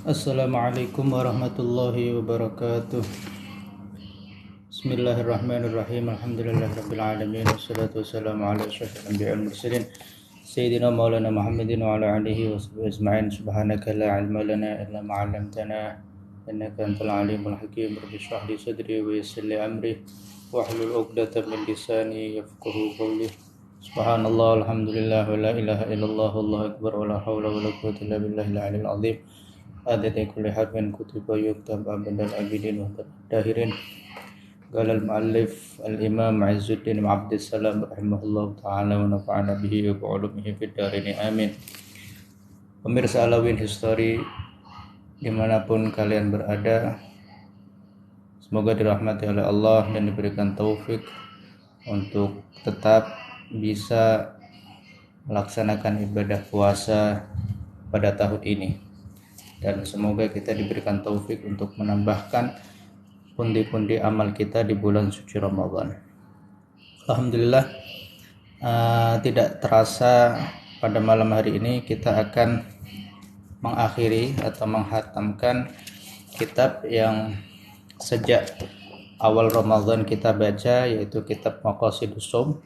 Assalamualaikum warahmatullahi wabarakatuh. Bismillahirrahmanirrahim. Alhamdulillahirabbil alamin wassalatu wassalamu ala asyrafil anbiya'i wal mursalin sayyidina maulana Muhammadin wa ala alihi washabbihi ajma'in. Subhanaka la ilma lana illa ma 'allamtana innaka antal alimul hakim. Rabbi shrah li sadri wa yassir li amri wahlul 'uqdatam min lisani yafqahu qawli. Subhanallah, alhamdulillah, wa la ilaha illallah, wallahu akbar, wa la hawla wa la quwwata illa billahil 'aliyyil 'azim. Adada kulli harfin kutiba yuktab abadal abidin wa dahirin. Qala al-muallif al-imam Izzuddin bin Abdussalam rahimahullahu ta'ala wa nafa'ana bihi wa bi'ulumihi fid dharain amin. Pemirsa Alawin History dimanapun kalian berada, semoga dirahmati oleh Allah dan diberikan taufik untuk tetap bisa melaksanakan ibadah puasa pada tahun ini. Dan semoga kita diberikan taufik untuk menambahkan pundi-pundi amal kita di bulan suci Ramadan. Alhamdulillah, tidak terasa pada malam hari ini kita akan mengakhiri atau menghatamkan kitab yang sejak awal Ramadan kita baca, yaitu kitab Maqasidus Shaum.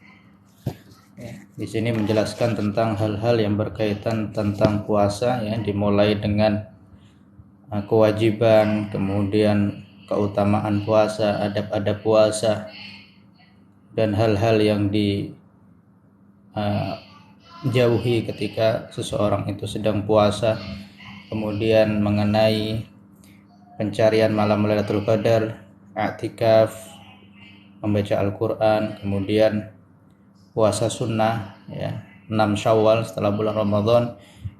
Di sini menjelaskan tentang hal-hal yang berkaitan tentang puasa, ya, dimulai dengan kewajiban, kemudian keutamaan puasa, adab-adab puasa, dan hal-hal yang dijauhi ketika seseorang itu sedang puasa. Kemudian mengenai pencarian malam Lailatul Qadar, i'tikaf, membaca Al-Quran, kemudian puasa sunnah, ya, 6 Syawal setelah bulan Ramadan,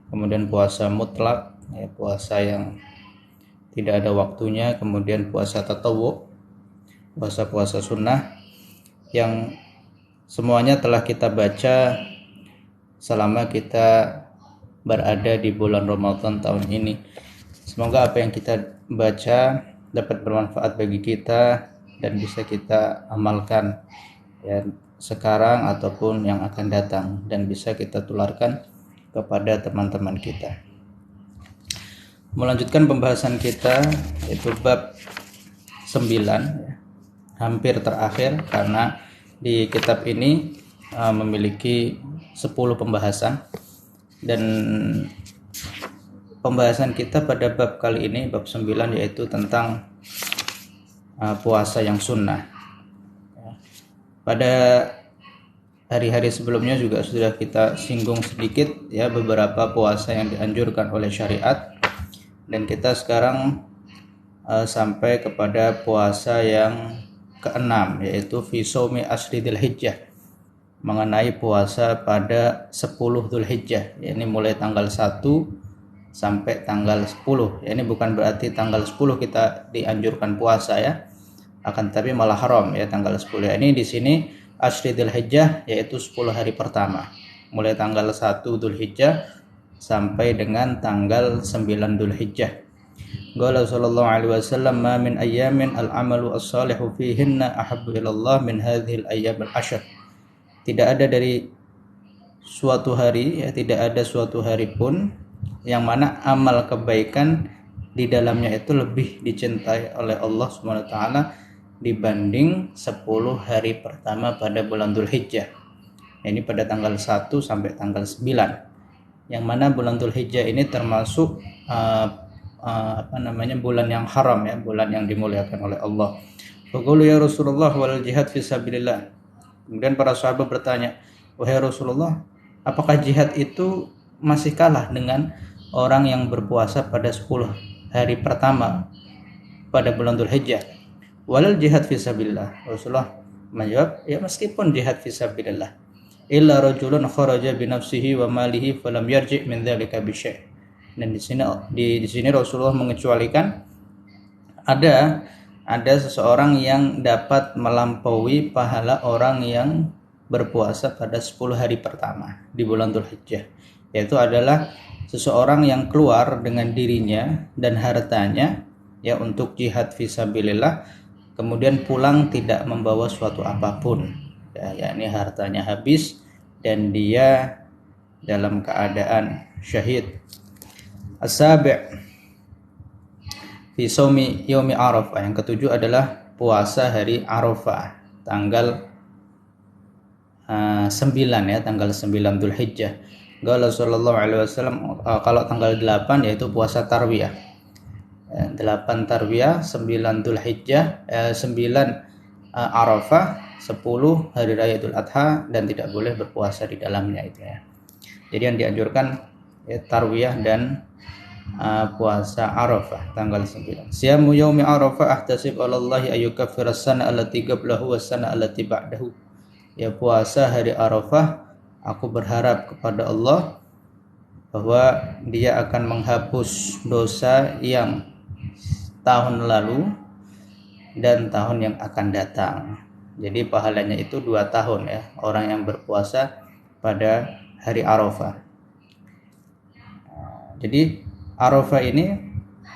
kemudian puasa mutlak, ya, puasa yang tidak ada waktunya, kemudian puasa tatawwu, puasa-puasa sunnah, yang semuanya telah kita baca selama kita berada di bulan Ramadan tahun ini. Semoga apa yang kita baca dapat bermanfaat bagi kita dan bisa kita amalkan, ya, sekarang ataupun yang akan datang, dan bisa kita tularkan kepada teman-teman kita. Melanjutkan pembahasan kita, yaitu bab 9, ya, hampir terakhir, karena di kitab ini memiliki 10 pembahasan, dan pembahasan kita pada bab kali ini, bab 9, yaitu tentang puasa yang sunnah. Pada hari-hari sebelumnya juga sudah kita singgung sedikit, ya, beberapa puasa yang dianjurkan oleh syariat. Dan kita sekarang sampai kepada puasa yang ke-6, yaitu fi shaumi asyri Dzulhijjah, mengenai puasa pada 10 Dzulhijjah. Ini mulai tanggal 1 sampai tanggal 10. Ini bukan berarti tanggal 10 kita dianjurkan puasa, ya, akan tapi malah haram, ya, tanggal 10. Ini di sini asyri Dzulhijjah, yaitu 10 hari pertama, mulai tanggal 1 Dzulhijjah sampai dengan tanggal 9 Dzulhijjah. Qala sallallahu alaihi wasallam, ma min ayyamin al-amalu as-salihu fihinna ahabbu ila Allah min hadhil ayyam al-ashr. Tidak ada dari suatu hari, ya, tidak ada suatu hari pun yang mana amal kebaikan di dalamnya itu lebih dicintai oleh Allah Subhanahu wa taala dibanding 10 hari pertama pada bulan Dzulhijjah. Ini pada tanggal 1 sampai tanggal 9. Yang mana bulan Dzulhijjah ini termasuk bulan yang haram, ya, bulan yang dimuliakan oleh Allah. Faqulu ya Rasulullah wal jihad fi sabilillah. Kemudian para sahabat bertanya, wahai Rasulullah, apakah jihad itu masih kalah dengan orang yang berpuasa pada 10 hari pertama pada bulan Dzulhijjah? Walal jihad fi sabilillah. Rasulullah menjawab, ya, meskipun jihad fi sabilillah, illa rajulun kharaja bi nafsihi wa malihi falam yarji' min dzalika bi syai'. Dan di sini Rasulullah mengecualikan ada seseorang yang dapat melampaui pahala orang yang berpuasa pada 10 hari pertama di bulan Dzulhijjah, yaitu adalah seseorang yang keluar dengan dirinya dan hartanya, ya, untuk jihad fisabilillah, kemudian pulang tidak membawa suatu apapun, ya, yakni hartanya habis dan dia dalam keadaan syahid. As-sabi', fi shaumi yaumi Arafah. Yang ketujuh adalah puasa hari Arafah tanggal 9 ya, tanggal 9 Dzulhijjah. Qala sallallahu alaihi wasallam, kalau tanggal 8 yaitu puasa tarwiyah. 8 tarwiyah, 9 Dzulhijjah, 9 Arafah, 10 hari raya Idul Adha, dan tidak boleh berpuasa di dalamnya itu ya. Jadi yang dianjurkan ya, tarwiyah dan puasa Arafah tanggal 9. Siyamu yaumi Arafah ahtasib 'ala Allah ayyukaffira as-sana allati qablahu was-sana allati ba'dahu. Ya, puasa hari Arafah aku berharap kepada Allah bahwa Dia akan menghapus dosa yang tahun lalu dan tahun yang akan datang. Jadi pahalanya itu 2 tahun ya, orang yang berpuasa pada hari Arafah. Jadi Arafah ini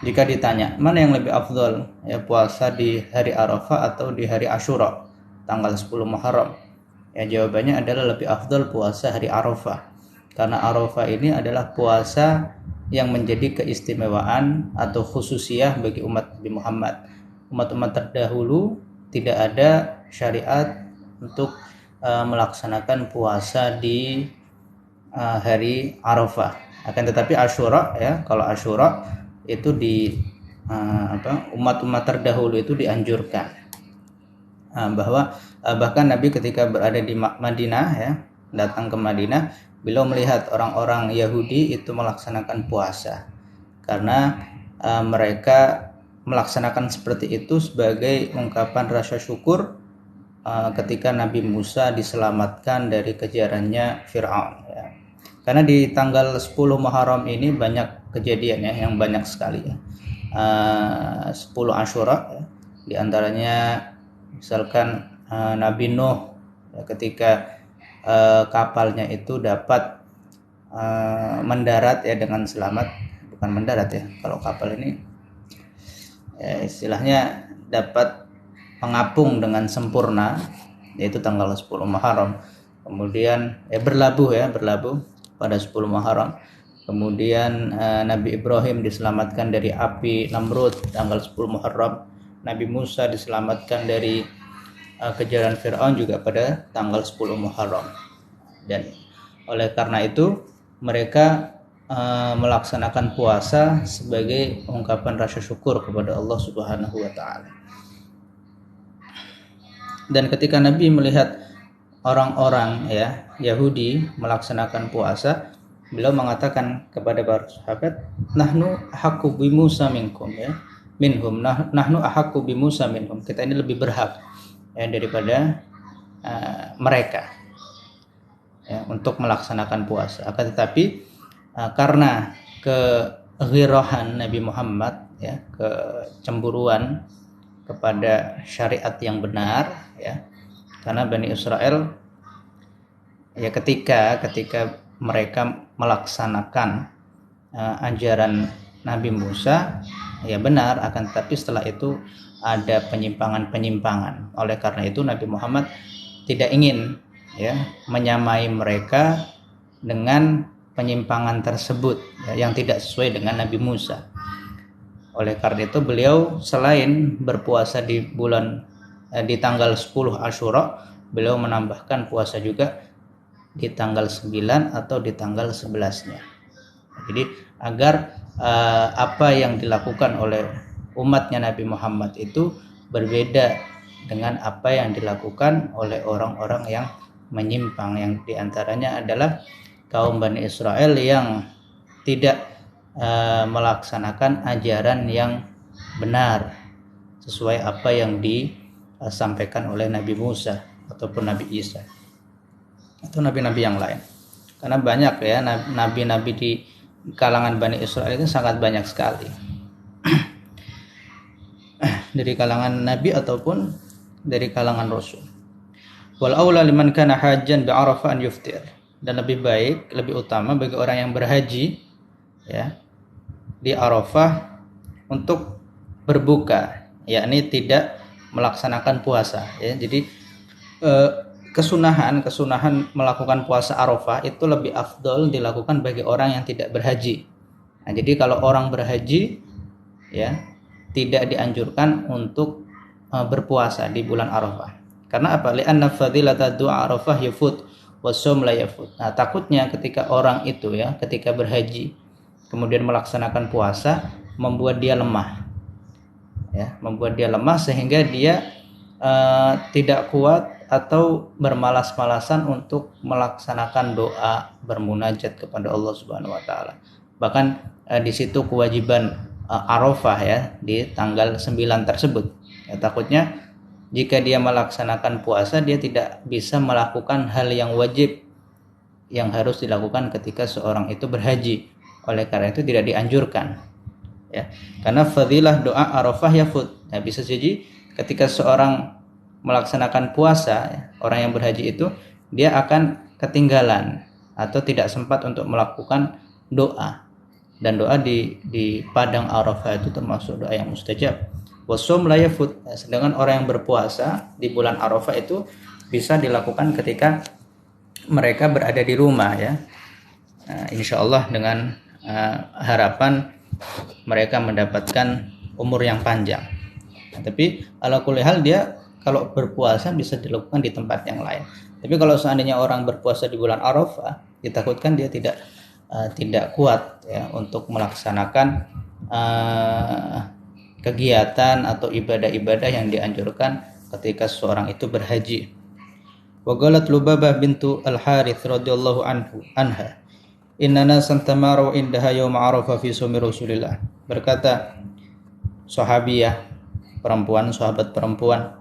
jika ditanya mana yang lebih afdal ya, puasa di hari Arafah atau di hari Asyura tanggal 10 Muharram, ya jawabannya adalah lebih afdal puasa hari Arafah, karena Arafah ini adalah puasa yang menjadi keistimewaan atau khususiyah bagi umat Nabi Muhammad. Umat-umat terdahulu tidak ada syariat untuk melaksanakan puasa di hari Arafah. Akan tetapi Asyura ya, kalau Asyura itu di umat-umat terdahulu itu dianjurkan. Bahwa bahkan Nabi ketika berada di Madinah ya, datang ke Madinah, beliau melihat orang-orang Yahudi itu melaksanakan puasa karena mereka melaksanakan seperti itu sebagai ungkapan rasa syukur ketika Nabi Musa diselamatkan dari kejarannya Fir'aun ya. Karena di tanggal 10 Muharram ini banyak kejadian ya, yang banyak sekali ya. 10 Asyura ya, di antaranya misalkan Nabi Nuh ya, ketika kapalnya itu dapat mendarat ya dengan selamat, bukan mendarat ya, kalau kapal ini ya, istilahnya dapat mengapung dengan sempurna, yaitu tanggal 10 Muharram. Kemudian berlabuh pada 10 Muharram. Kemudian Nabi Ibrahim diselamatkan dari api Namrud tanggal 10 Muharram. Nabi Musa diselamatkan dari kejaran Fir'aun juga pada tanggal 10 Muharram. Dan oleh karena itu mereka melaksanakan puasa sebagai ungkapan rasa syukur kepada Allah Subhanahu wa taala. Dan ketika Nabi melihat orang-orang ya Yahudi melaksanakan puasa, beliau mengatakan kepada para sahabat, nahnu ahaqqu bi Musa minkum ya, minhum, nahnu ahaqqu bi Musa minhum, kita ini lebih berhak ya daripada mereka ya, untuk melaksanakan puasa. Akan tetapi karena keghirahan Nabi Muhammad ya, kecemburuan kepada syariat yang benar ya, karena Bani Israel ya ketika mereka melaksanakan ajaran Nabi Musa ya benar, akan tetapi setelah itu ada penyimpangan. Oleh karena itu Nabi Muhammad tidak ingin ya menyamai mereka dengan penyimpangan tersebut ya, yang tidak sesuai dengan Nabi Musa. Oleh karena itu beliau selain berpuasa di tanggal 10 Asyura, beliau menambahkan puasa juga di tanggal 9 atau di tanggal 11-nya. Jadi agar apa yang dilakukan oleh umatnya Nabi Muhammad itu berbeda dengan apa yang dilakukan oleh orang-orang yang menyimpang, yang diantaranya adalah kaum Bani Israel yang tidak melaksanakan ajaran yang benar sesuai apa yang disampaikan oleh Nabi Musa ataupun Nabi Isa atau nabi-nabi yang lain. Karena banyak ya nabi-nabi di kalangan Bani Israel itu sangat banyak sekali. Dari kalangan nabi ataupun dari kalangan rasul. Wal aula liman kana hajjan bi Arafah an yuftir. Dan lebih baik, lebih utama bagi orang yang berhaji ya di Arafah untuk berbuka, yakni tidak melaksanakan puasa ya. Jadi kesunahan melakukan puasa Arafah itu lebih afdol dilakukan bagi orang yang tidak berhaji. Nah, jadi kalau orang berhaji ya tidak dianjurkan untuk berpuasa di bulan Arafah. Karena apa? Li'anna fadilata du'a Arafah yafut wasum la yafut. Nah, takutnya ketika orang itu ya, ketika berhaji kemudian melaksanakan puasa, membuat dia lemah. Ya, membuat dia lemah sehingga dia tidak kuat atau bermalas-malasan untuk melaksanakan doa bermunajat kepada Allah Subhanahu wa taala. Bahkan di situ kewajiban Arafah ya di tanggal 9 tersebut. Ya, takutnya jika dia melaksanakan puasa dia tidak bisa melakukan hal yang wajib yang harus dilakukan ketika seorang itu berhaji. Oleh karena itu tidak dianjurkan. Ya, karena fadilah doa Arafah yafut. Nah, bisa jadi ketika seorang melaksanakan puasa, ya, orang yang berhaji itu dia akan ketinggalan atau tidak sempat untuk melakukan doa. Dan doa di padang Arafah itu termasuk doa yang mustajab. Wasum la yafut. Sedangkan orang yang berpuasa di bulan Arafah itu bisa dilakukan ketika mereka berada di rumah ya. Nah, insya Allah dengan harapan mereka mendapatkan umur yang panjang. Nah, tapi ala kulli hal dia kalau berpuasa bisa dilakukan di tempat yang lain. Tapi kalau seandainya orang berpuasa di bulan Arafah, ditakutkan dia tidak kuat ya untuk melaksanakan kegiatan atau ibadah-ibadah yang dianjurkan ketika seorang itu berhaji. Wa qalat Lubabah bintu Al-Harits radhiyallahu anha, "Innana santamaru indaha yaum Arafah fi sumi Rasulillah." Berkata sahabiyah perempuan, sahabat perempuan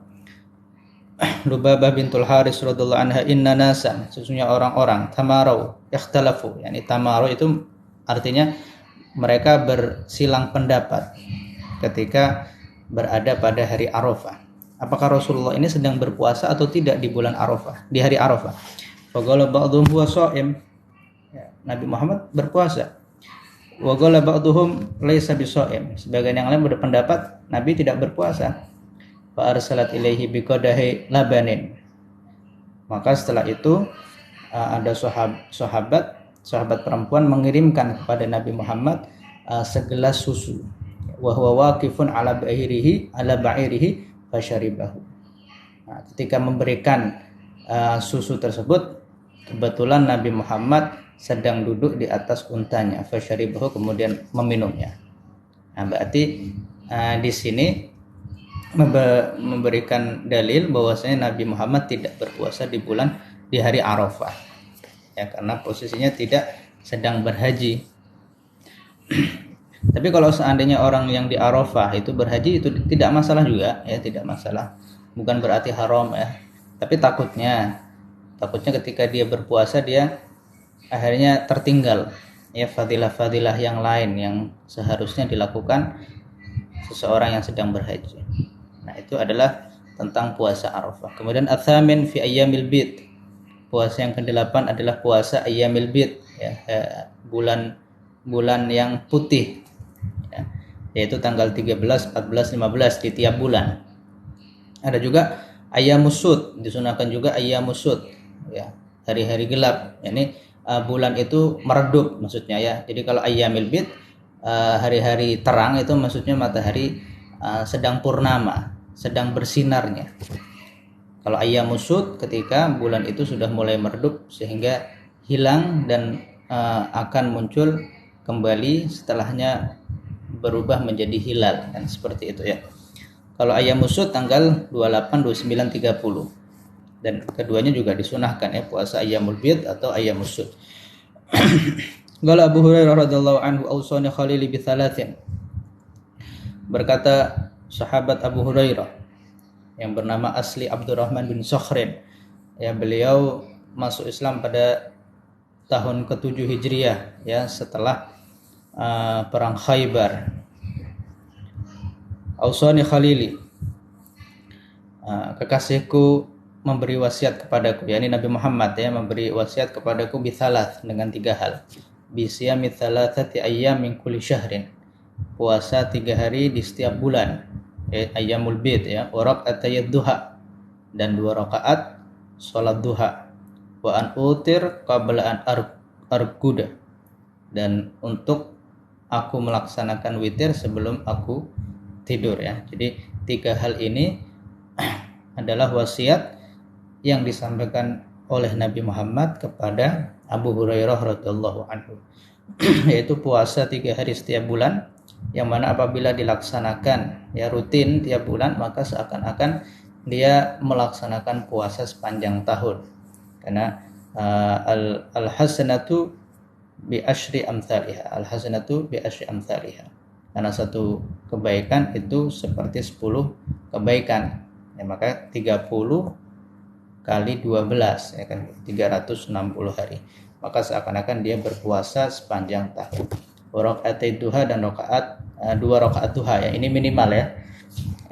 Lubabah bintul Harits radhiyallahu anha, "Innana san," sesungguhnya orang-orang, tamarau ikhtalafu, yakni tamarau itu artinya mereka bersilang pendapat ketika berada pada hari Arafah. Apakah Rasulullah ini sedang berpuasa atau tidak di bulan Arafah, di hari Arafah? Faqala ba'dhum huwa sha'im. Ya, Nabi Muhammad berpuasa. Wa qala ba'dhum laisa bishaim. Sebagian yang lain berpendapat Nabi tidak berpuasa. Fa arsalat ilaihi biqadahi labanin. Maka setelah itu ada sahabat perempuan mengirimkan kepada Nabi Muhammad segelas susu. Wa huwa waqifun ala ba'irihi fasyaribahu. Nah, ketika memberikan susu tersebut, kebetulan Nabi Muhammad sedang duduk di atas untanya, fasyaribahu, kemudian meminumnya. Nah, berarti di sini memberikan dalil bahwasanya Nabi Muhammad tidak berpuasa di hari Arafah. Ya, karena posisinya tidak sedang berhaji. Tapi kalau seandainya orang yang di Arafah itu berhaji, itu tidak masalah juga ya, tidak masalah. Bukan berarti haram ya. Tapi takutnya ketika dia berpuasa dia akhirnya tertinggal ya fadilah-fadilah yang lain yang seharusnya dilakukan seseorang yang sedang berhaji. Nah, itu adalah tentang puasa Arafah. Kemudian atsamin fi ayyamil bid. Puasa yang ke-8 adalah puasa ayyamil bid ya, bulan yang putih. Yaitu tanggal 13, 14, 15 di tiap bulan. Ada juga ayyamus sud, disunahkan juga ayyamus sud ya, hari-hari gelap. Ini bulan itu meredup maksudnya ya. Jadi kalau ayyamil bid hari-hari terang itu maksudnya matahari sedang purnama, sedang bersinarnya. Kalau ayyamus sud ketika bulan itu sudah mulai meredup sehingga hilang dan akan muncul kembali setelahnya berubah menjadi hilal, kan seperti itu ya. Kalau ayyamus sud tanggal 28, 29, 30. Dan keduanya juga disunahkan ya, puasa ayyamul bid atau ayyamus sud. Qala Abu Hurairah radhiyallahu anhu, "Awsani khalili bi thalathin." Berkata sahabat Abu Hurairah yang bernama asli Abdurrahman bin Sakhrin, ya, beliau masuk Islam pada tahun ke-7 Hijriah ya, setelah perang Khaybar. Ausani khalili, kekasihku memberi wasiat kepadaku, yakni Nabi Muhammad ya, memberi wasiat kepadaku bithalat, dengan 3 hal. Bisiyami thalathati ayyam min kulli syahrin, puasa 3 hari di setiap bulan ya, ayyamul bid ya, wa raq'atayad duha, dan 2 rakaat salat duha, wa an utir qabla an arquda, dan untuk aku melaksanakan witir sebelum aku tidur ya. Jadi 3 hal ini adalah wasiat yang disampaikan oleh Nabi Muhammad kepada Abu Hurairah radhiyallahu anhu, yaitu puasa 3 hari setiap bulan, yang mana apabila dilaksanakan ya rutin tiap bulan, maka seakan-akan dia melaksanakan puasa sepanjang tahun. Karena al-hasanatu bi asyri amsalihha. Al-hasanatu bi asyri amsalihha. Karena satu kebaikan itu seperti 10 kebaikan. Ya, maka 30 kali 12 ya kan 360 hari. Maka seakan-akan dia berpuasa sepanjang tahun. Rakaat duha dan rakaat 2 rakaat duha ya. Ini minimal ya.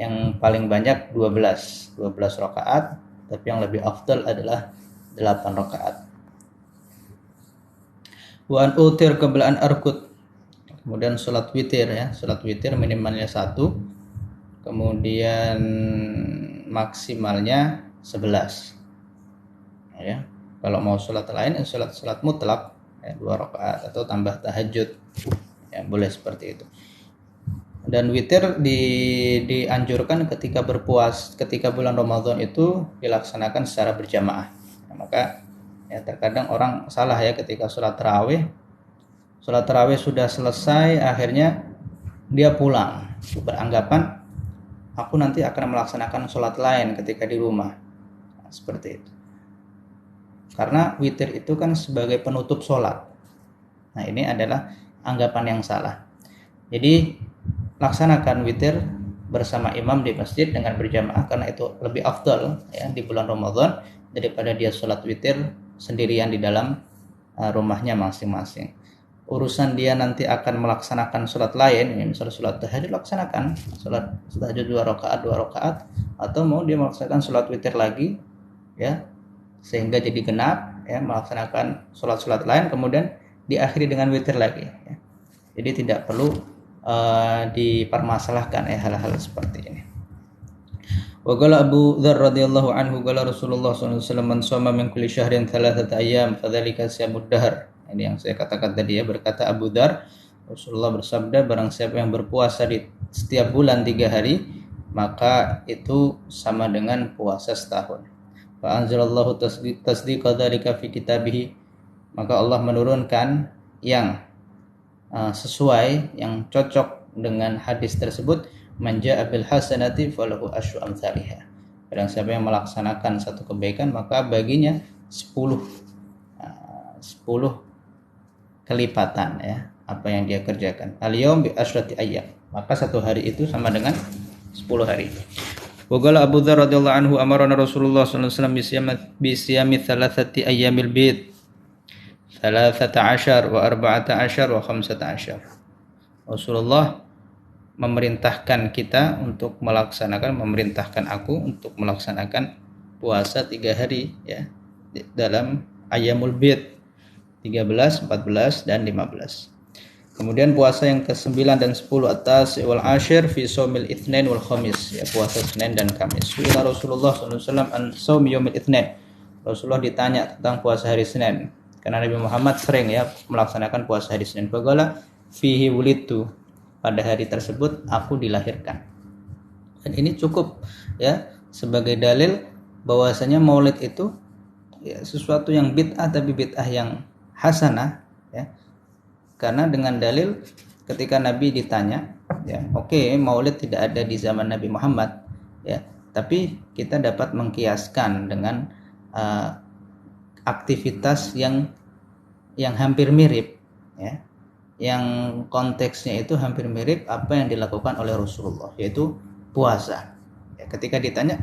Yang paling banyak 12 rakaat, tapi yang lebih afdal adalah 8 rakaat. Wa an utir qabla an arkut. Kemudian salat witir ya. Salat witir minimalnya 1, kemudian maksimalnya 11. Ya. Kalau mau salat lain, salat mutlak ya, 2 rakaat atau tambah tahajud. Ya, boleh seperti itu. Dan witir dianjurkan ketika bulan Ramadan itu dilaksanakan secara berjamaah. Nah, maka ya terkadang orang salah ya ketika sholat tarawih sudah selesai, akhirnya dia pulang beranggapan aku nanti akan melaksanakan sholat lain ketika di rumah. Nah, seperti itu. Karena witir itu kan sebagai penutup sholat. Nah, ini adalah anggapan yang salah. Jadi laksanakan witir bersama imam di masjid dengan berjamaah, karena itu lebih afdal ya di bulan Ramadan daripada dia sholat witir sendirian di dalam rumahnya masing-masing. Urusan dia nanti akan melaksanakan sholat lain, misalnya sholat tahajud, laksanakan sholat tahajud 2 rakaat, atau mau dia melaksanakan sholat witir lagi ya sehingga jadi genap ya, melaksanakan sholat lain kemudian diakhiri dengan witir lagi ya. Jadi tidak perlu dipermasalahkan hal-hal seperti ini. Wa qala Abu Dzar radhiyallahu anhu qala Rasulullah sallallahu alaihi wasallam man shoma min kulli syahrin 3 ayyam fadzalika siyamud dahr. Ini yang saya katakan tadi ya, berkata Abu Dzar, Rasulullah bersabda, barang siapa yang berpuasa di setiap bulan 3 hari, maka itu sama dengan puasa setahun. Fa anzalallahu tasdiqa dzalika fi kitabih. Maka Allah menurunkan yang sesuai, yang cocok dengan hadis tersebut, man jaa bil hasanati falahu asyru amsalihha. Barang siapa yang melaksanakan satu kebaikan, maka baginya 10 kelipatan ya apa yang dia kerjakan. Al-yaum bi asyrati ayyam. Maka satu hari itu sama dengan 10 hari. Wa qala Abu Dzar radhiyallahu anhu amarna Rasulullah sallallahu alaihi wasallam bi siyami 3 ayyamil bid. 13 wa 14 wa 15. Rasulullah memerintahkan aku untuk melaksanakan puasa 3 hari ya dalam ayyamul bid 13, 14 dan 15. Kemudian puasa yang ke-9 dan 10 atas wal ashir fi shaumil itsnain wal khamis ya, puasa Senin dan Kamis. Rasulullah sallallahu alaihi wasallam an shaum yaumil itsnain. Rasulullah ditanya tentang puasa hari Senin. Karena Nabi Muhammad sering ya melaksanakan puasa hari Senin. Faqala fihi wulidtu. Pada hari tersebut aku dilahirkan. Dan ini cukup ya sebagai dalil bahwasanya Maulid itu ya sesuatu yang bid'ah, tapi bid'ah yang hasanah ya. Karena dengan dalil ketika Nabi ditanya ya, oke, Maulid tidak ada di zaman Nabi Muhammad ya, tapi kita dapat mengkiaskan dengan aktivitas yang hampir mirip ya, yang konteksnya itu hampir mirip apa yang dilakukan oleh Rasulullah, yaitu puasa ya. Ketika ditanya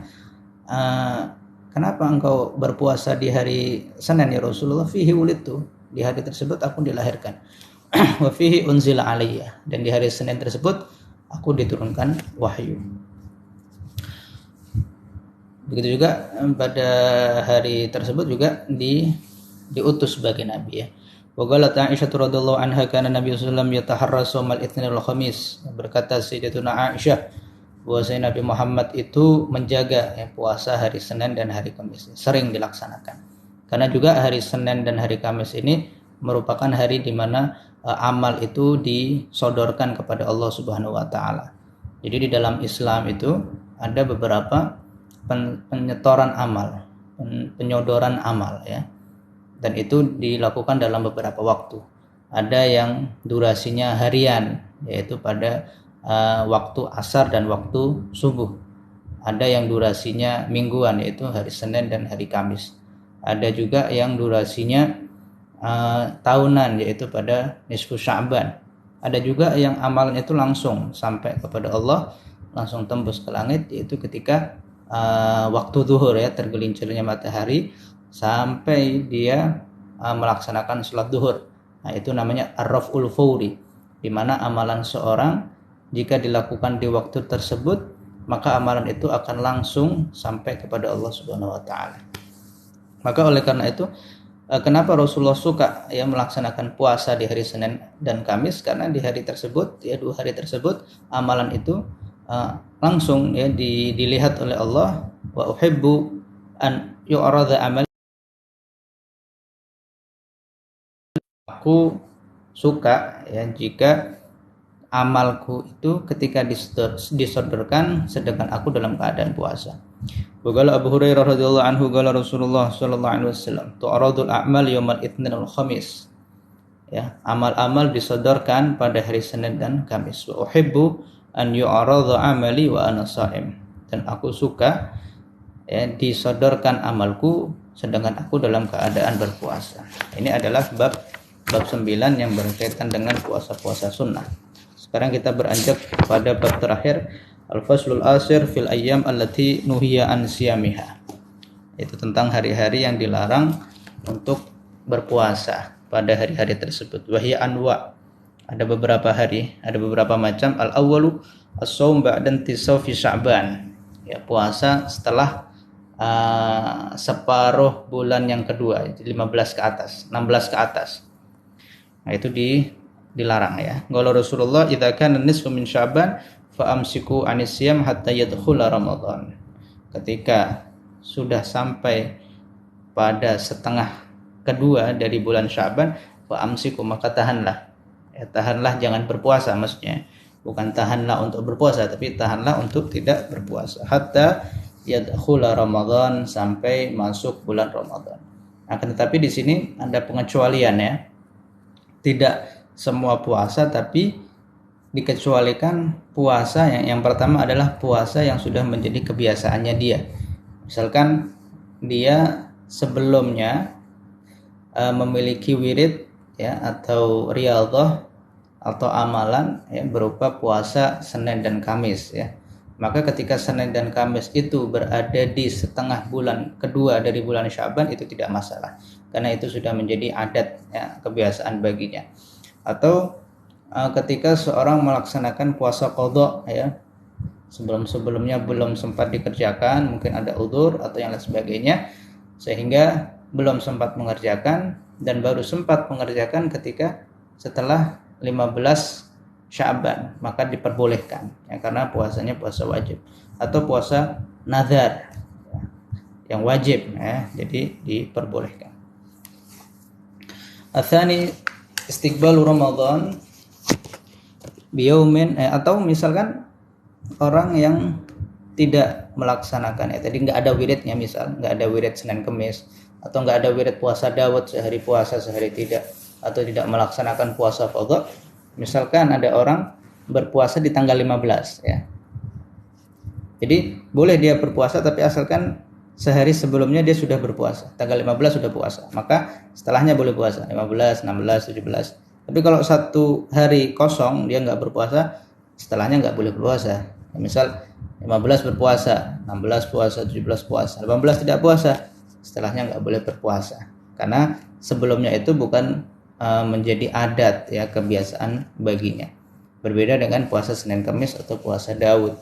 kenapa engkau berpuasa di hari Senin ya Rasulullah, fihi wulidtu, di hari tersebut aku dilahirkan, wa fihi unzila alayya, dan di hari Senin tersebut aku diturunkan wahyu. Begitu juga pada hari tersebut juga diutus sebagai nabi ya. Wa qalat Aisyah radhiyallahu anha kana Nabi sallallahu alaihi wasallam yataharra shaumal itsnain wal khamis. Berkata Sayyidatuna Aisyah bahwasanya Nabi Muhammad itu menjaga ya, puasa hari Senin dan hari Kamis, sering dilaksanakan. Karena juga hari Senin dan hari Kamis ini merupakan hari di mana amal itu disodorkan kepada Allah Subhanahu wa taala. Jadi di dalam Islam itu ada beberapa penyetoran amal, penyodoran amal ya. Dan itu dilakukan dalam beberapa waktu. Ada yang durasinya harian, yaitu pada waktu asar dan waktu subuh. Ada yang durasinya mingguan, yaitu hari Senin dan hari Kamis. Ada juga yang durasinya tahunan, yaitu pada nisfu Sya'ban. Ada juga yang amalan itu langsung sampai kepada Allah, langsung tembus ke langit, yaitu ketika waktu zuhur ya, tergelincirnya matahari sampai dia melaksanakan sholat zuhur. Nah, itu namanya ar-raf'ul fawri, di mana amalan seorang jika dilakukan di waktu tersebut, maka amalan itu akan langsung sampai kepada Allah Subhanahu wa taala. Maka oleh karena itu, kenapa Rasulullah suka ya melaksanakan puasa di hari Senin dan Kamis? Karena di hari tersebut, ya 2 hari tersebut, amalan itu langsung ya dilihat oleh Allah. Wa uhibbu an yu'rada amal, aku suka ya jika amalku itu ketika disodorkan sedangkan aku dalam keadaan puasa. Waqala Abu Hurairah radhiyallahu anhu qala Rasulullah sallallahu alaihi wasallam tu'radul a'mal yaumal itsnin wal khamis. Ya, amal-amal disodorkan pada hari Senin dan Kamis. Wa uhibbu an yu'radha amali wa ana sha'im. Dan aku suka ya disodorkan amalku sedangkan aku dalam keadaan berpuasa. Ini adalah bab 9 yang berkaitan dengan puasa-puasa sunnah. Sekarang kita beranjak pada bab terakhir, al-faslul asir fil ayyam allati nuhiya an siyamiha. Itu tentang hari-hari yang dilarang untuk berpuasa pada hari-hari tersebut. Wahya anwa, ada beberapa hari, ada beberapa macam. Al-awwalu as-shaum ba'da intisaf Sya'ban. Ya, puasa setelah separuh bulan yang kedua, 15 ke atas, 16 ke atas. Nah, itu dilarang ya. Qala Rasulullah idza kana nisfu min Sya'ban fa amsiku anis siyam hatta yadkhula Ramadan. Ketika sudah sampai pada setengah kedua dari bulan Sya'ban, fa amsiku, maka tahanlah. Ya, tahanlah jangan berpuasa maksudnya. Bukan tahanlah untuk berpuasa, tapi tahanlah untuk tidak berpuasa. Hatta yadkhula Ramadan, sampai masuk bulan Ramadan. Akan tetapi di sini ada pengecualian ya. Tidak semua puasa, tapi dikecualikan puasa yang pertama adalah puasa yang sudah menjadi kebiasaannya dia. Misalkan dia sebelumnya memiliki wirid ya atau riyadhah atau amalan ya berupa puasa Senin dan Kamis ya. Maka ketika Senin dan Kamis itu berada di setengah bulan kedua dari bulan Sya'ban, itu tidak masalah karena itu sudah menjadi adat ya, kebiasaan baginya. Atau ketika seorang melaksanakan puasa qadha ya, sebelumnya belum sempat dikerjakan, mungkin ada udzur atau yang lain sebagainya, sehingga belum sempat mengerjakan dan baru sempat mengerjakan ketika setelah 15 Sya'ban, maka diperbolehkan ya, karena puasanya puasa wajib atau puasa nazar ya, yang wajib ya, jadi diperbolehkan. Atsani istiqbalu Ramadan biyaumin atau misalkan orang yang tidak melaksanakan ya, tadi nggak ada wiridnya, misal nggak ada wirid Senin Kemis atau nggak ada wirid puasa Daud, sehari puasa sehari tidak, atau tidak melaksanakan puasa qadha. Misalkan ada orang berpuasa di tanggal 15 ya. Jadi boleh dia berpuasa tapi asalkan sehari sebelumnya dia sudah berpuasa. Tanggal 15 sudah puasa, maka setelahnya boleh puasa 15, 16, 17. Tapi kalau satu hari kosong dia nggak berpuasa, setelahnya nggak boleh berpuasa. Misal 15 berpuasa, 16 puasa, 17 puasa, 18 tidak puasa, setelahnya nggak boleh berpuasa. Karena sebelumnya itu bukan menjadi adat ya, kebiasaan baginya. Berbeda dengan puasa Senin Kamis atau puasa Daud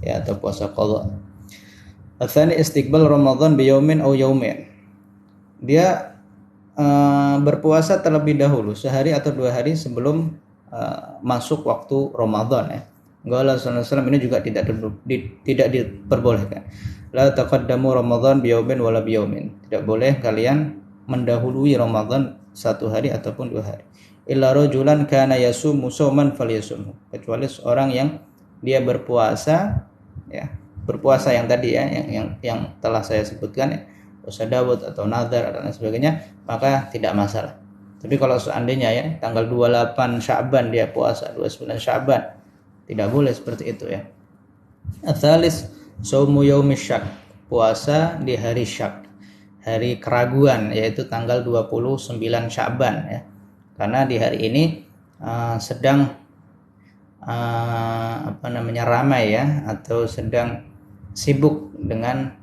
ya, atau puasa qadha. Atsani istiqbal Ramadan biyaumin aw yaumin. Dia berpuasa terlebih dahulu sehari atau 2 hari sebelum masuk waktu Ramadan ya. Qala sallallahu alaihi wasallam, ini juga tidak diperbolehkan. La taqaddamu Ramadan biyaumin wala biyaumin. Tidak boleh kalian mendahului Ramadan 1 hari ataupun 2 hari. Illa rajulan kana yasumu shauman falyasumhu. Kecuali seorang yang dia berpuasa, ya berpuasa yang tadi ya, yang telah saya sebutkan ya, puasa Daud atau nazar dan sebagainya, maka tidak masalah. Tapi kalau seandainya ya tanggal 28 Sya'ban dia puasa, 29 Sya'ban, tidak boleh seperti itu ya. Atsalis saumu yaumish syak, puasa di hari syak, hari keraguan, yaitu tanggal 29 Sya'ban ya. Karena di hari ini sedang ramai ya, atau sedang sibuk dengan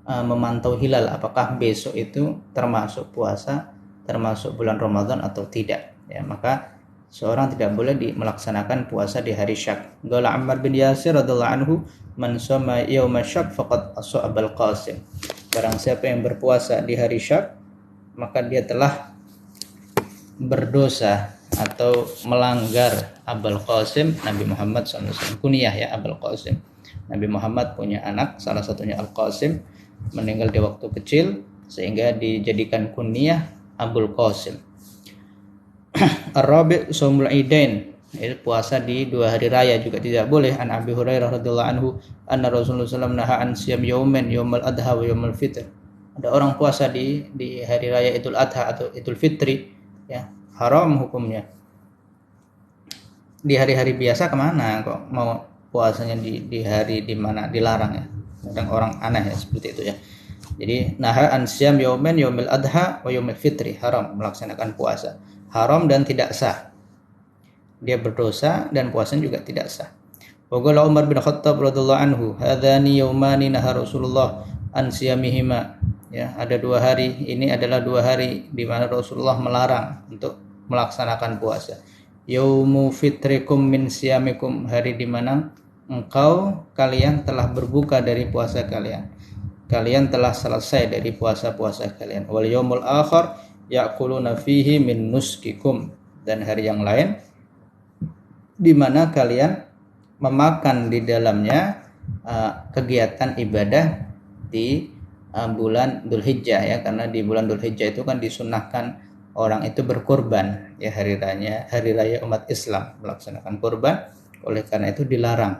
memantau hilal, apakah besok itu termasuk puasa, termasuk bulan Ramadan atau tidak ya. Maka seorang tidak boleh melaksanakan puasa di hari syak. Qala Ammar bin Yasir radhiyallahu anhu, man shoma yauma syak faqad asaba al-qasim. Barang siapa yang berpuasa di hari syak, maka dia telah berdosa atau melanggar Abul Qasim Nabi Muhammad SAW. Kunyah ya Abul Qasim. Nabi Muhammad punya anak, salah satunya Al-Qasim, meninggal di waktu kecil sehingga dijadikan kunyah Abul Qasim. Ar-Rabi' shaumul idain, puasa di 2 hari raya juga tidak boleh. An Abi Hurairah radhiyallahu anhu anna Rasulullah sallallahu alaihi wasallam naha an siyam yauman, yaumul adha wa yaumul fitr. Ada orang puasa di hari raya Idul Adha atau Idul Fitri ya, haram hukumnya. Di hari-hari biasa kemana kok mau puasanya di hari di mana dilarang ya. Kadang orang aneh ya seperti itu ya. Jadi naha an siyam yauman, yaumul adha wa yaumul fitri, haram melaksanakan puasa. Haram dan tidak sah. Dia berdosa dan puasanya juga tidak sah. Wa qala Umar bin Khattab radhiyallahu anhu, hadzani yaumani naha Rasulullah an siyamihima. Ya, ada 2 hari, ini adalah 2 hari di mana Rasulullah melarang untuk melaksanakan puasa. Yaumu fitrikum min siyamikum, hari di mana kalian telah berbuka dari puasa kalian. Kalian telah selesai dari puasa-puasa kalian. Wal yaumul akhar ya'kuluna fihi min nuskikum, dan hari yang lain di mana kalian memakan di dalamnya kegiatan ibadah di bulan Dzulhijjah ya, karena di bulan Dzulhijjah itu kan disunahkan orang itu berkorban ya, hari raya umat Islam melaksanakan korban. Oleh karena itu dilarang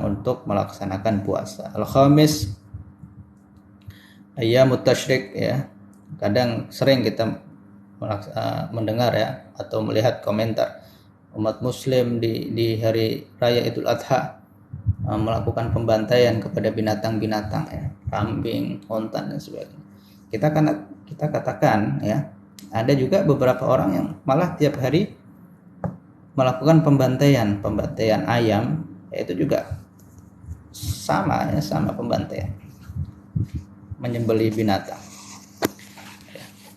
untuk melaksanakan puasa. Al-Khamis ayyamut tasyrik ya. Kadang sering kita mendengar ya atau melihat komentar umat muslim di hari raya Idul Adha melakukan pembantaian kepada binatang-binatang ya, kambing, unta dan sebagainya. Kita katakan ya, ada juga beberapa orang yang malah tiap hari melakukan pembantaian ayam, itu juga sama pembantaian, menyembelih binatang.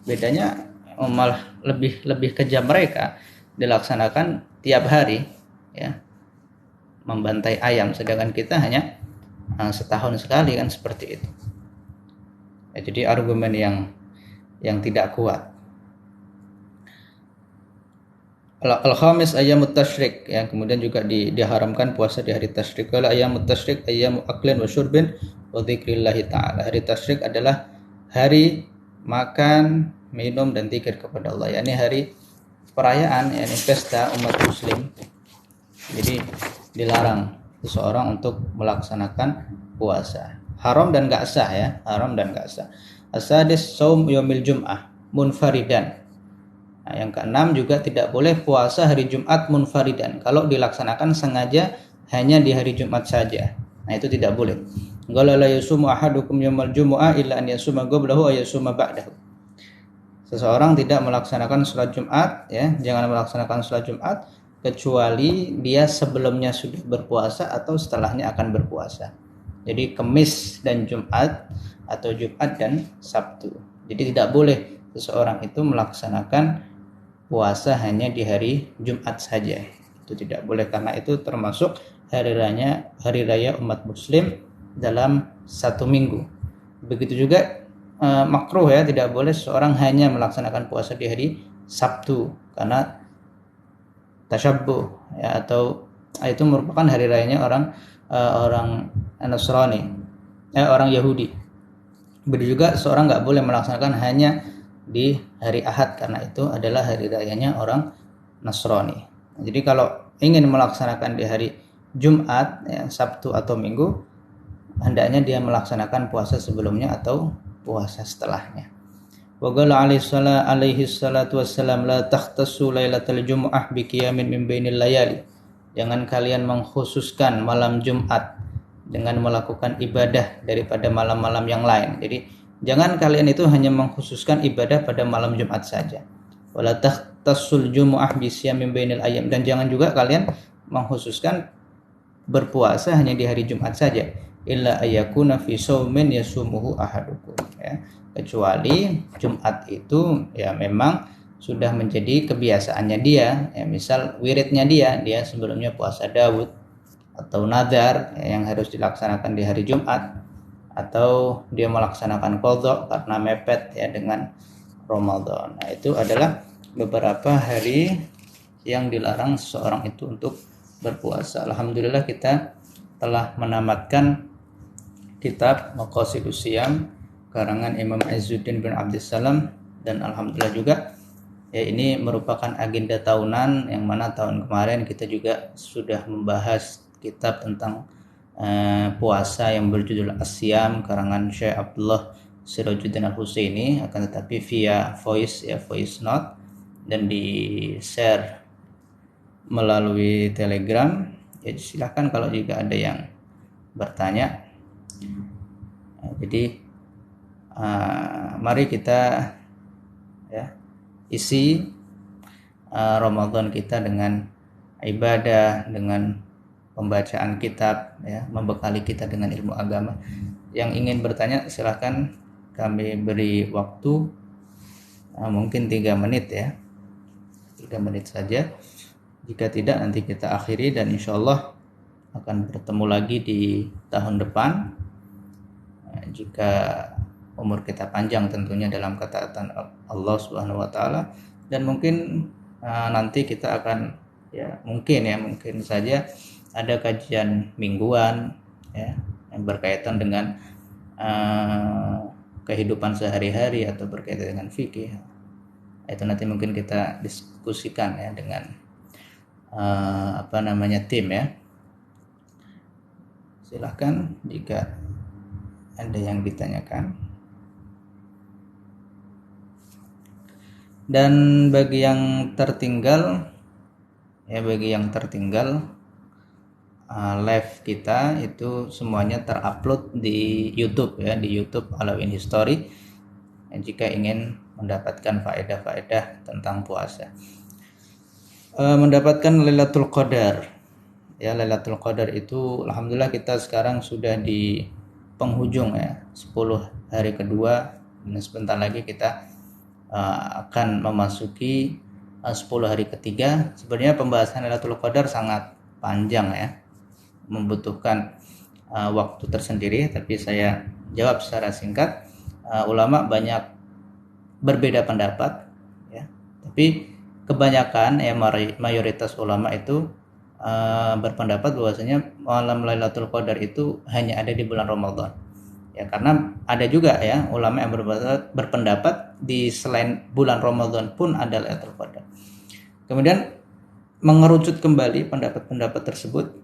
Bedanya malah lebih kejam, mereka dilaksanakan tiap hari ya, membantai ayam, sedangkan kita hanya setahun sekali kan, seperti itu ya. Jadi argumen yang tidak kuat. Al-Khamis ayyamut tasyrik ya, kemudian juga diharamkan puasa di hari tasyrik. Kalau ayyamut tasyrik ayyamu aklin wa syurbin wa dzikrillahi ta'ala. Hari tasyrik adalah hari makan, minum dan zikir kepada Allah. Yani hari perayaan, yani pesta umat muslim. Jadi dilarang seseorang untuk melaksanakan puasa. Haram dan enggak sah ya, haram dan enggak sah. As-sadis shaum yaumil jum'ah munfaridan. Nah, yang keenam juga tidak boleh puasa hari Jumat munfaridan. Kalau dilaksanakan sengaja hanya di hari Jumat saja, nah itu tidak boleh. Qala la yasumu ahadukum yaumal jumu'ah illa an yasuma qablahu aw yasuma ba'dahu. Seseorang tidak melaksanakan sholat Jumat ya, jangan melaksanakan sholat Jumat kecuali dia sebelumnya sudah berpuasa atau setelahnya akan berpuasa. Jadi Kamis dan Jumat atau Jumat dan Sabtu. Jadi tidak boleh seseorang itu melaksanakan puasa hanya di hari Jumat saja. Itu tidak boleh, karena itu termasuk hari raya umat muslim dalam 1 minggu. Begitu juga makruh ya, tidak boleh seseorang hanya melaksanakan puasa di hari Sabtu, karena tasyabbuh ya, atau itu merupakan hari rayanya orang Nasrani, orang Yahudi. Begitu juga seorang nggak boleh melaksanakan hanya di hari Ahad, karena itu adalah hari rayanya orang Nasrani. Jadi kalau ingin melaksanakan di hari Jumat, ya, Sabtu atau Minggu, hendaknya dia melaksanakan puasa sebelumnya atau puasa setelahnya. Wa qala alaihi salatu wassalam la takhtassu lailatal jumu'ah bi qiyamin min bainil layali. Jangan kalian mengkhususkan malam Jumat dengan melakukan ibadah daripada malam-malam yang lain. Jadi jangan kalian itu hanya mengkhususkan ibadah pada malam Jumat saja. Wala takhtassul jumu'ah bi siyamin bainil ayyam, dan jangan juga kalian mengkhususkan berpuasa hanya di hari Jumat saja. Illa ayyakuna fi shaumin yasumuhu ahadukum, ya. Kecuali Jumat itu ya memang sudah menjadi kebiasaannya dia, ya, misal wiridnya dia sebelumnya puasa Daud atau nadar, ya, yang harus dilaksanakan di hari Jumat, atau dia melaksanakan qadha karena mepet ya dengan Ramadan. Nah, itu adalah beberapa hari yang dilarang seseorang itu untuk berpuasa. Alhamdulillah kita telah menamatkan kitab Maqasidus Shiyam karangan Imam Izzuddin bin Abdussalam, dan alhamdulillah juga ya ini merupakan agenda tahunan, yang mana tahun kemarin kita juga sudah membahas kitab tentang puasa yang berjudul As-Shiyam karangan Syekh Abdullah Sirajuddin Al-Husaini, akan tetapi via voice note, dan di share melalui Telegram. Ya silahkan kalau jika ada yang bertanya. Jadi mari kita ya isi Ramadan kita dengan ibadah, dengan pembacaan kitab, ya, membekali kita dengan ilmu agama. Yang ingin bertanya silahkan kami beri waktu mungkin 3 menit ya, 3 menit saja. Jika tidak nanti kita akhiri, dan insya Allah akan bertemu lagi di tahun depan jika umur kita panjang tentunya dalam ketaatan Allah Subhanahu wa taala. Dan mungkin nanti kita akan mungkin saja ada kajian mingguan ya yang berkaitan dengan kehidupan sehari-hari atau berkaitan dengan fikih. Itu nanti mungkin kita diskusikan ya dengan tim ya. Silahkan jika ada yang ditanyakan. Dan bagi yang tertinggal live kita itu semuanya terupload di YouTube ya, di YouTube Alawin History. Jika ingin mendapatkan faedah-faedah tentang puasa, mendapatkan Lailatul Qadar. Ya, Lailatul Qadar itu alhamdulillah kita sekarang sudah di penghujung ya, 10 hari kedua, dan sebentar lagi kita akan memasuki 10 hari ketiga. Sebenarnya pembahasan Lailatul Qadar sangat panjang ya, membutuhkan waktu tersendiri, tapi saya jawab secara singkat. Ulama banyak berbeda pendapat ya, tapi kebanyakan ya mayoritas ulama itu berpendapat bahwasanya malam Lailatul Qadar itu hanya ada di bulan Ramadan. Ya, karena ada juga ya ulama yang berpendapat di selain bulan Ramadan pun ada Lailatul Qadar. Kemudian mengerucut kembali pendapat-pendapat tersebut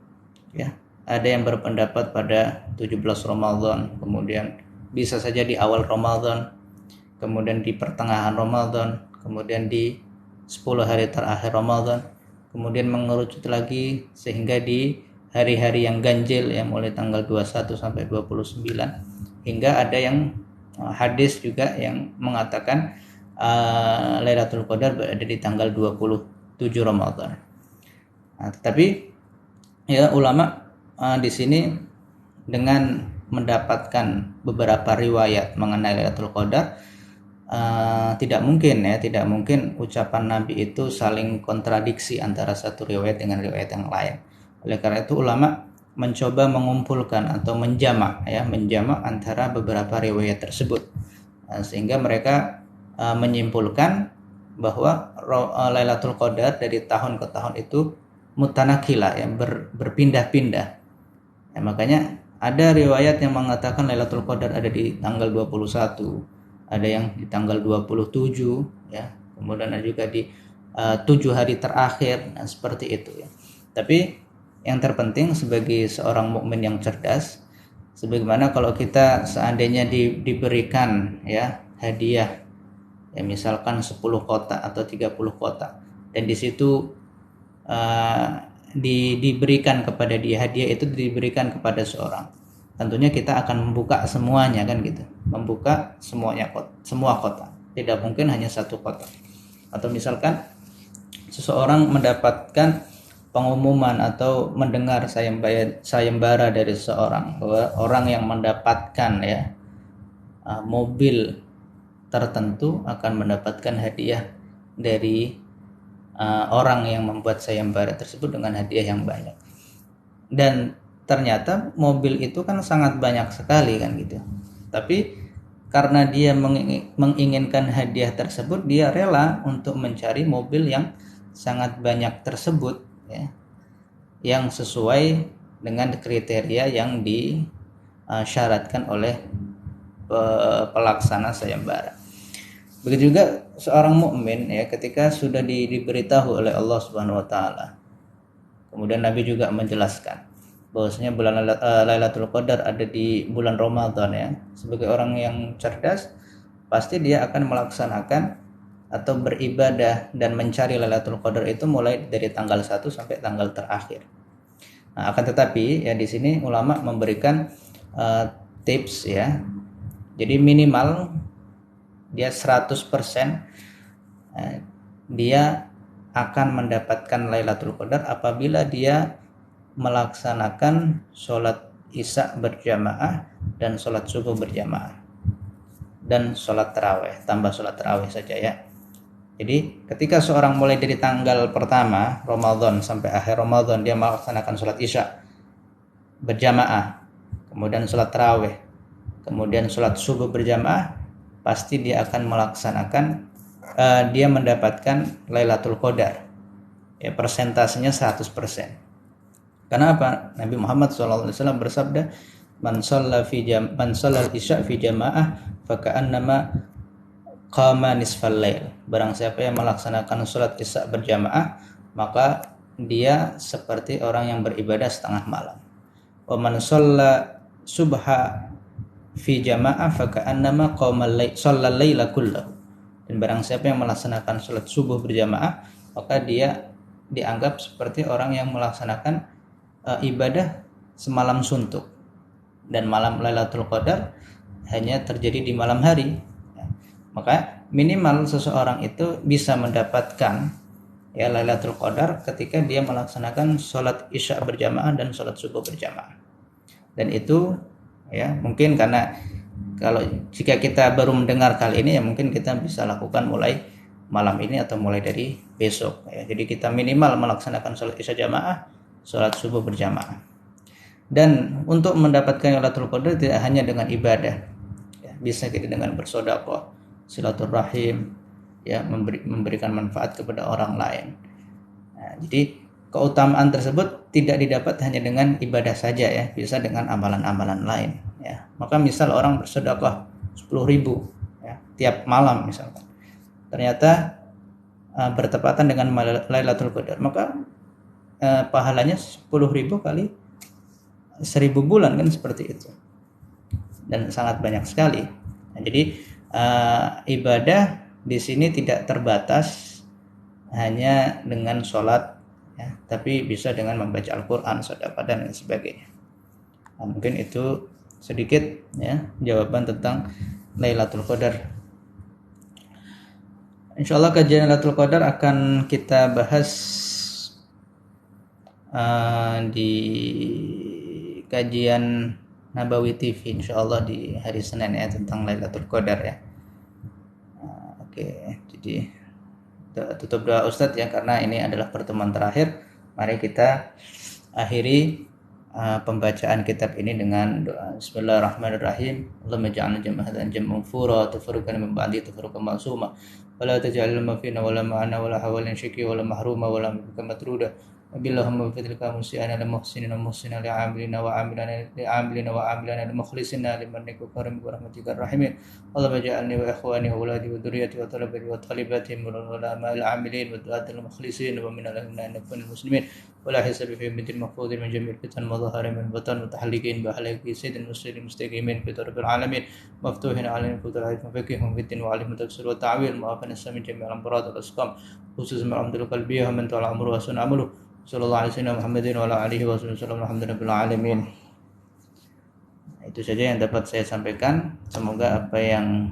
ya. Ada yang berpendapat pada 17 Ramadan, kemudian bisa saja di awal Ramadan, kemudian di pertengahan Ramadan, kemudian di 10 hari terakhir Ramadan, kemudian mengerucut lagi sehingga di hari-hari yang ganjil yang mulai tanggal 21 sampai 29, hingga ada yang hadis juga yang mengatakan Lailatul Qadar berada di tanggal 27 Ramadan. Nah, tetapi ya ulama di sini dengan mendapatkan beberapa riwayat mengenai Lailatul Qadar, tidak mungkin ucapan Nabi itu saling kontradiksi antara satu riwayat dengan riwayat yang lain. Oleh karena itu ulama mencoba mengumpulkan atau menjamak antara beberapa riwayat tersebut, sehingga mereka menyimpulkan bahwa Lailatul Qadar dari tahun ke tahun itu mutanakilah, yang berpindah-pindah. Ya, makanya ada riwayat yang mengatakan Lailatul Qadar ada di tanggal 21, ada yang di tanggal 27 ya. Kemudian ada juga di 7 hari terakhir, nah seperti itu ya. Tapi yang terpenting sebagai seorang mukmin yang cerdas, sebagaimana kalau kita seandainya diberikan ya hadiah, ya misalkan 10 kotak atau 30 kotak, dan di situ diberikan kepada dia, hadiah itu diberikan kepada seorang, tentunya kita akan membuka semuanya kan gitu, membuka semuanya, semua kotak, tidak mungkin hanya satu kotak. Atau misalkan seseorang mendapatkan pengumuman atau mendengar sayembara dari seseorang bahwa orang yang mendapatkan ya mobil tertentu akan mendapatkan hadiah dari orang yang membuat sayembara tersebut dengan hadiah yang banyak. Dan ternyata mobil itu kan sangat banyak sekali kan gitu. Tapi karena dia menginginkan hadiah tersebut, dia rela untuk mencari mobil yang sangat banyak tersebut ya, yang sesuai dengan kriteria yang disyaratkan oleh pelaksana sayembara. Begitu juga seorang mukmin ya, ketika sudah diberitahu oleh Allah Subhanahu wa taala. Kemudian Nabi juga menjelaskan bahwasanya bulan Lailatul Qadar ada di bulan Ramadan ya. Sebagai orang yang cerdas, pasti dia akan melaksanakan atau beribadah dan mencari Lailatul Qadar itu mulai dari tanggal 1 sampai tanggal terakhir. Nah, akan tetapi ya di sini ulama memberikan tips ya. Jadi minimal dia 100% dia akan mendapatkan Lailatul Qadar apabila dia melaksanakan sholat isya berjamaah dan sholat subuh berjamaah dan sholat tarawih, tambah sholat tarawih saja ya. Jadi ketika seorang mulai dari tanggal pertama Ramadan sampai akhir Ramadan dia melaksanakan sholat isya berjamaah, kemudian sholat tarawih, kemudian sholat subuh berjamaah, pasti dia akan melaksanakan dia mendapatkan Lailatul Qadar ya, persentasenya 100%. Karena apa? Nabi Muhammad SAW bersabda, man shallal isya fi jamaah faka'annama qama nisfal lail. Barang siapa yang melaksanakan sholat isya berjamaah, maka dia seperti orang yang beribadah setengah malam. Wa man shalla subha fi jamaah faka'annama shallal laila kullahu. Dan barang siapa yang melaksanakan sholat subuh berjamaah, maka dia dianggap seperti orang yang melaksanakan ibadah semalam suntuk. Dan malam Lailatul Qadar hanya terjadi di malam hari ya. Maka minimal seseorang itu bisa mendapatkan ya Lailatul Qadar ketika dia melaksanakan sholat isya berjamaah dan sholat subuh berjamaah. Dan itu ya mungkin karena kalau jika kita baru mendengar kali ini ya mungkin kita bisa lakukan mulai malam ini atau mulai dari besok ya. Jadi kita minimal melaksanakan sholat isya jamaah, sholat subuh berjamaah. Dan untuk mendapatkan Lailatul Qadar tidak hanya dengan ibadah ya, bisa kita dengan bersedekah, silaturahim ya, memberikan manfaat kepada orang lain. Nah, jadi keutamaan tersebut tidak didapat hanya dengan ibadah saja ya, bisa dengan amalan-amalan lain ya. Maka misal orang bersedekah 10.000 ya, tiap malam misalkan, ternyata bertepatan dengan Lailatul Qadar, maka pahalanya 10.000 kali 1.000 bulan kan, seperti itu, dan sangat banyak sekali. Nah, jadi ibadah di sini tidak terbatas hanya dengan sholat ya, tapi bisa dengan membaca Al-Quran, sedekah dan lain sebagainya. Nah, mungkin itu sedikit ya jawaban tentang Lailatul Qadar. Insyaallah kajian Lailatul Qadar akan kita bahas di kajian Nabawi TV insyaallah di hari Senin ya, tentang Lailatul Qadar ya. Oke, jadi tutup doa Ustadz ya, karena ini adalah pertemuan terakhir. Mari kita akhiri pembacaan kitab ini dengan doa. Bismillahirrahmanirrahim. Allahumma ja'alna jam'an jam'an fura, tafarruqan min ba'di tafarruqan ma'suma. Wa la taj'al ma fina wa la ma'ana wa la hawlan syaki wa la mahruma wa la matruda. Billahumma bifadlika musi'ana lil muhsinin wa muhsina li 'amilina wa 'amilina lil mukhlisina liman niku karim bi rahmatikar rahimin. Allahumma ja'alni wa ikhwani wa auladi wa dzurriyyati wa talabati wa talibati min ulama al 'amilin wa du'atil mukhlisin wa min al muslimin. ولا حساب في يوم الدين محفوظ من جميع الفتن وظهر من بطن متحلقين بأهلك سيد المسلمين المستقيمين في رب العالمين مفتوح عليهم فتح العلم فقههم في الدين وعلم التفسير والتعويل معافى من جميع الأمراض والأسقام خصوصا من الأمراض القلبية ومن طال عمره وحسن عمله صلى الله عليه وسلم محمد وعلى آله وسلم الحمد لله رب العالمين. Itu saja yang dapat saya sampaikan. Semoga apa yang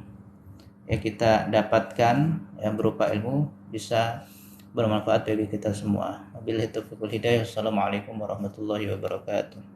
kita dapatkan yang berupa ilmu bisa bermanfaat bagi kita semua. Wabillahi taufiq wal hidayah. Assalamualaikum warahmatullahi wabarakatuh.